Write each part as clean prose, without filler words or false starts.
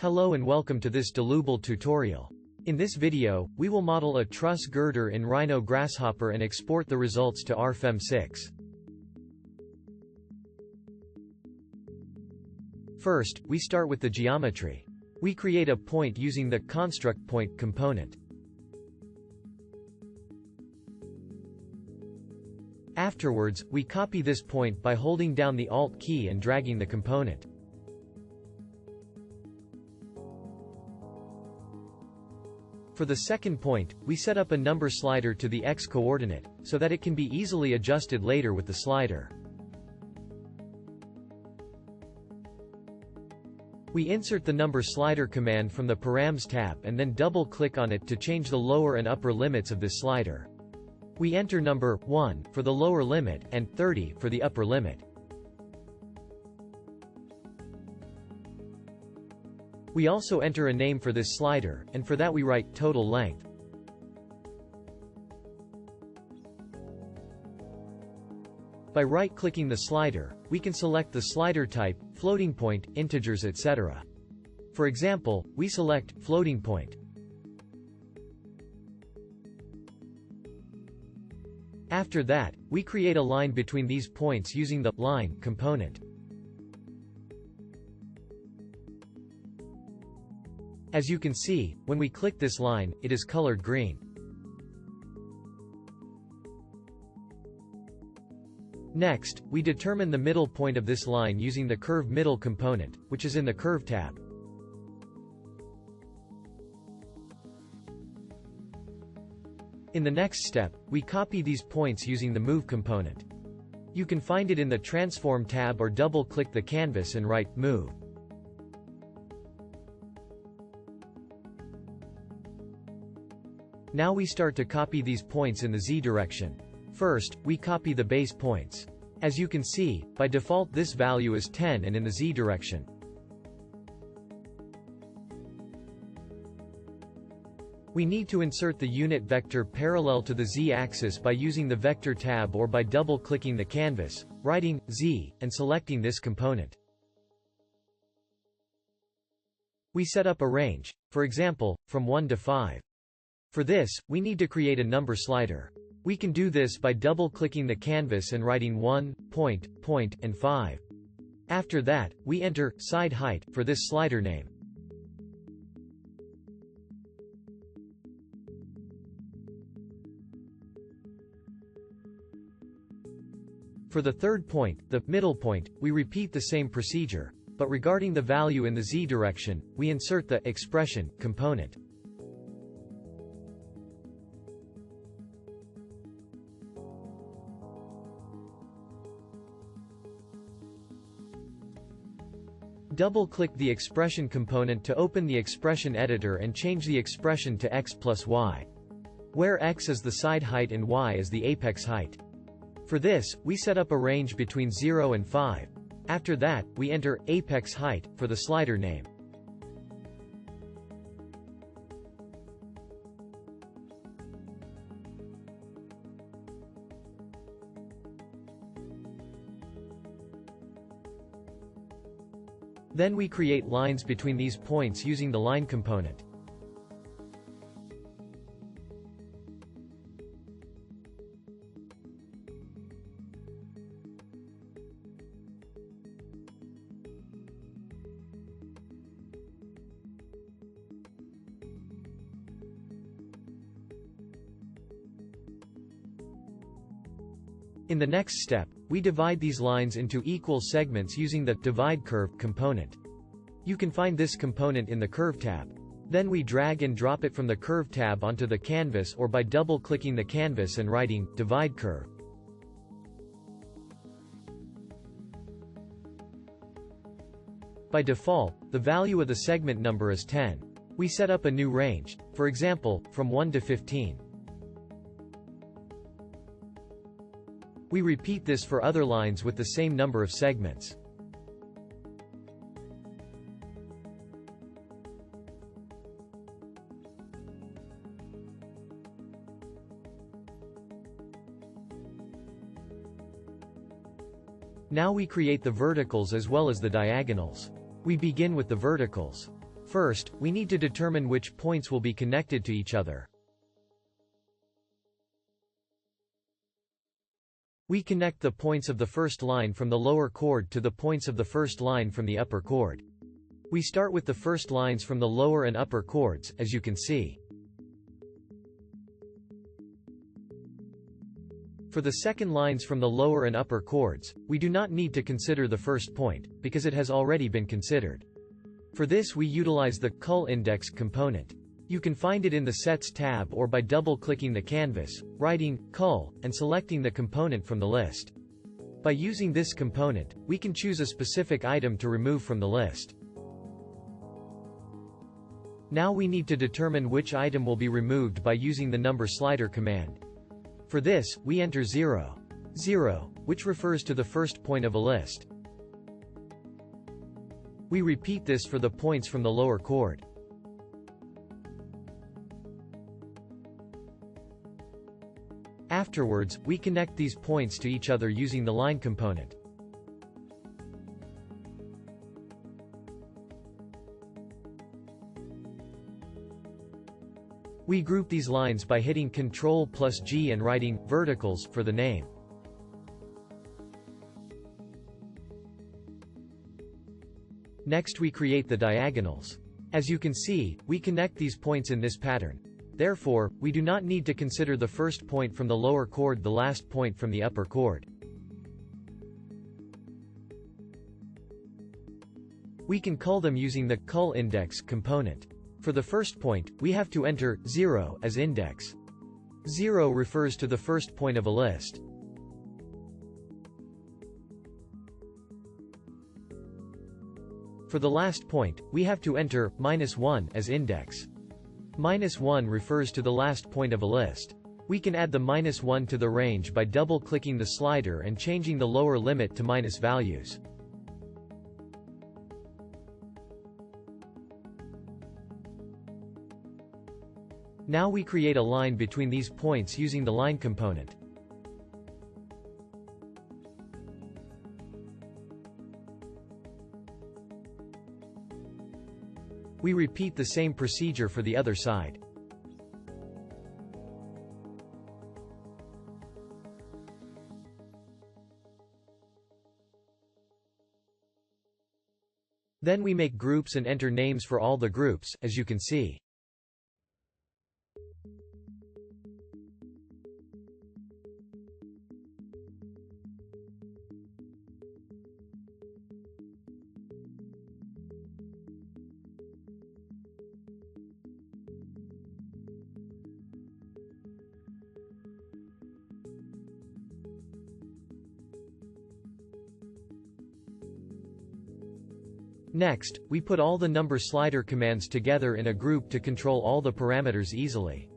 Hello and welcome to this Dlubal tutorial. In this video, we will model a truss girder in Rhino Grasshopper and export the results to RFEM 6. First, we start with the geometry. We create a point using the construct point component. Afterwards, we copy this point by holding down the Alt key and dragging the component. For the second point, we set up a number slider to the x-coordinate, so that it can be easily adjusted later with the slider. We insert the number slider command from the Params tab and then double-click on it to change the lower and upper limits of this slider. We enter number 1 for the lower limit and 30 for the upper limit. We also enter a name for this slider, and for that we write total length. By right-clicking the slider, we can select the slider type, floating point, integers, etc. For example, we select floating point. After that, we create a line between these points using the line component. As you can see, when we click this line, it is colored green. Next, we determine the middle point of this line using the curve middle component, which is in the Curve tab. In the next step, we copy these points using the Move component. You can find it in the Transform tab or double-click the canvas and write Move. Now we start to copy these points in the Z direction. First, we copy the base points. As you can see, by default this value is 10 and in the Z direction. We need to insert the unit vector parallel to the Z-axis by using the Vector tab or by double-clicking the canvas, writing Z, and selecting this component. We set up a range, for example, from 1 to 5. For this, we need to create a number slider. We can do this by double-clicking the canvas and writing 1, point, and 5. After that, we enter side height for this slider name. For the third point, the middle point, we repeat the same procedure, but regarding the value in the Z direction, we insert the expression component. Double-click the expression component to open the expression editor and change the expression to x plus y, where x is the side height and y is the apex height. For this, we set up a range between 0 and 5. After that, we enter apex height for the slider name. Then we create lines between these points using the line component. In the next step, we divide these lines into equal segments using the Divide Curve component. You can find this component in the Curve tab. Then we drag and drop it from the Curve tab onto the canvas or by double-clicking the canvas and writing Divide Curve. By default, the value of the segment number is 10. We set up a new range, for example, from 1 to 15. We repeat this for other lines with the same number of segments. Now we create the verticals as well as the diagonals. We begin with the verticals. First, we need to determine which points will be connected to each other. We connect the points of the first line from the lower chord to the points of the first line from the upper chord. We start with the first lines from the lower and upper chords, as you can see. For the second lines from the lower and upper chords, we do not need to consider the first point, because it has already been considered. For this we utilize the cul index component. You can find it in the Sets tab or by double-clicking the canvas, writing cul, and selecting the component from the list. By using this component, we can choose a specific item to remove from the list. Now we need to determine which item will be removed by using the number slider command. For this, we enter 0, 0, which refers to the first point of a list. We repeat this for the points from the lower chord. Afterwards, we connect these points to each other using the line component. We group these lines by hitting Ctrl+G and writing verticals for the name. Next we create the diagonals. As you can see, we connect these points in this pattern. Therefore, we do not need to consider the first point from the lower chord, the last point from the upper chord. We can cull them using the cul index component. For the first point, we have to enter 0 as index. 0 refers to the first point of a list. For the last point, we have to enter -1 as index. -1 refers to the last point of a list. We can add the -1 to the range by double-clicking the slider and changing the lower limit to minus values. Now we create a line between these points using the line component. We repeat the same procedure for the other side. Then we make groups and enter names for all the groups, as you can see. Next, we put all the number slider commands together in a group to control all the parameters easily.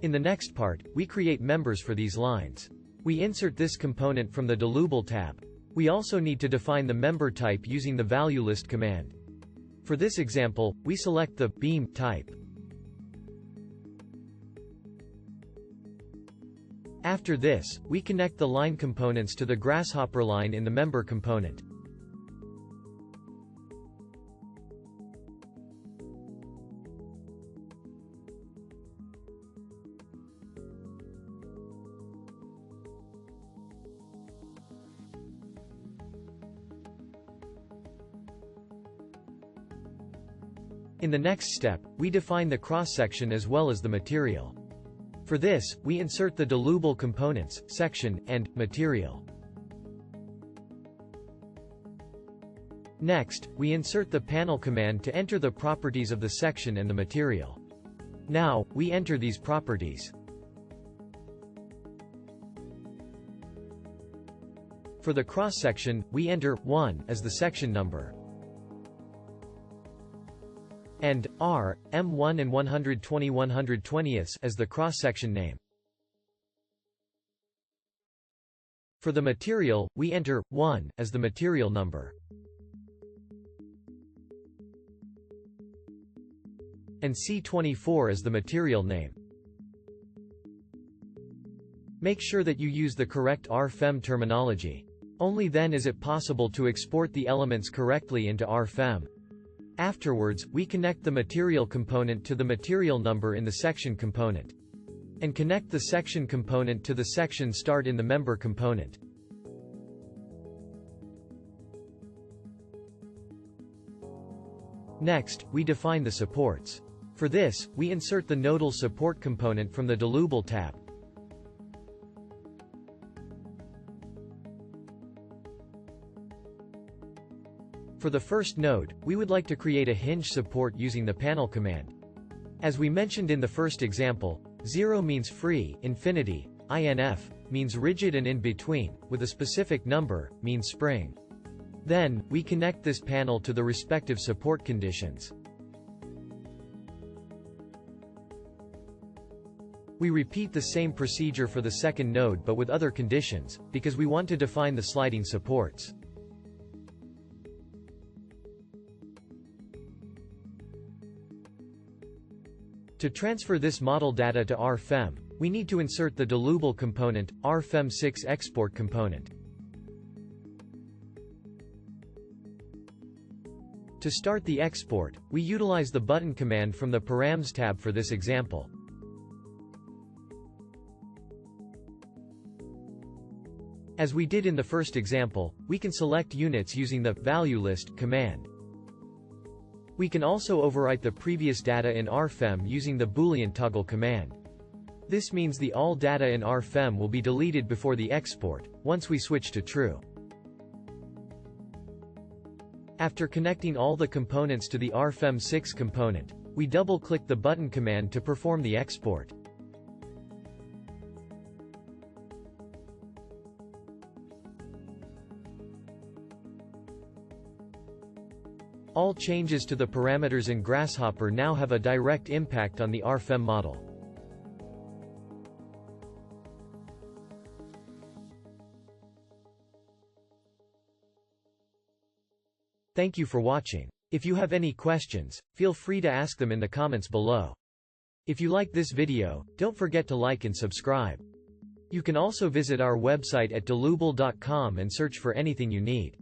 In the next part, we create members for these lines. We insert this component from the Dlubal tab. We also need to define the member type using the valueList command. For this example, we select the beam type. After this, we connect the line components to the grasshopper line in the member component. In the next step, we define the cross-section as well as the material. For this, we insert the Dlubal components, section, and material. Next, we insert the panel command to enter the properties of the section and the material. Now, we enter these properties. For the cross-section, we enter 1 as the section number, and R, M1 and 120/120 as the cross-section name. For the material, we enter 1 as the material number, and C24 as the material name. Make sure that you use the correct RFEM terminology. Only then is it possible to export the elements correctly into RFEM. Afterwards, we connect the material component to the material number in the section component, and connect the section component to the section start in the member component. Next, we define the supports. For this, we insert the nodal support component from the Dlubal tab. For the first node, we would like to create a hinge support using the panel command. As we mentioned in the first example, 0 means free, infinity, INF means rigid, and in between, with a specific number, means spring. Then, we connect this panel to the respective support conditions. We repeat the same procedure for the second node but with other conditions, because we want to define the sliding supports. To transfer this model data to RFEM, we need to insert the Dlubal component, RFEM6 export component. To start the export, we utilize the button command from the Params tab for this example. As we did in the first example, we can select units using the value list command. We can also overwrite the previous data in RFEM using the Boolean toggle command. This means the all data in RFEM will be deleted before the export, once we switch to true. After connecting all the components to the RFEM6 component, we double-click the button command to perform the export. All changes to the parameters in Grasshopper now have a direct impact on the RFEM model. Thank you for watching. If you have any questions, feel free to ask them in the comments below. If you like this video, don't forget to like and subscribe. You can also visit our website at dlubal.com and search for anything you need.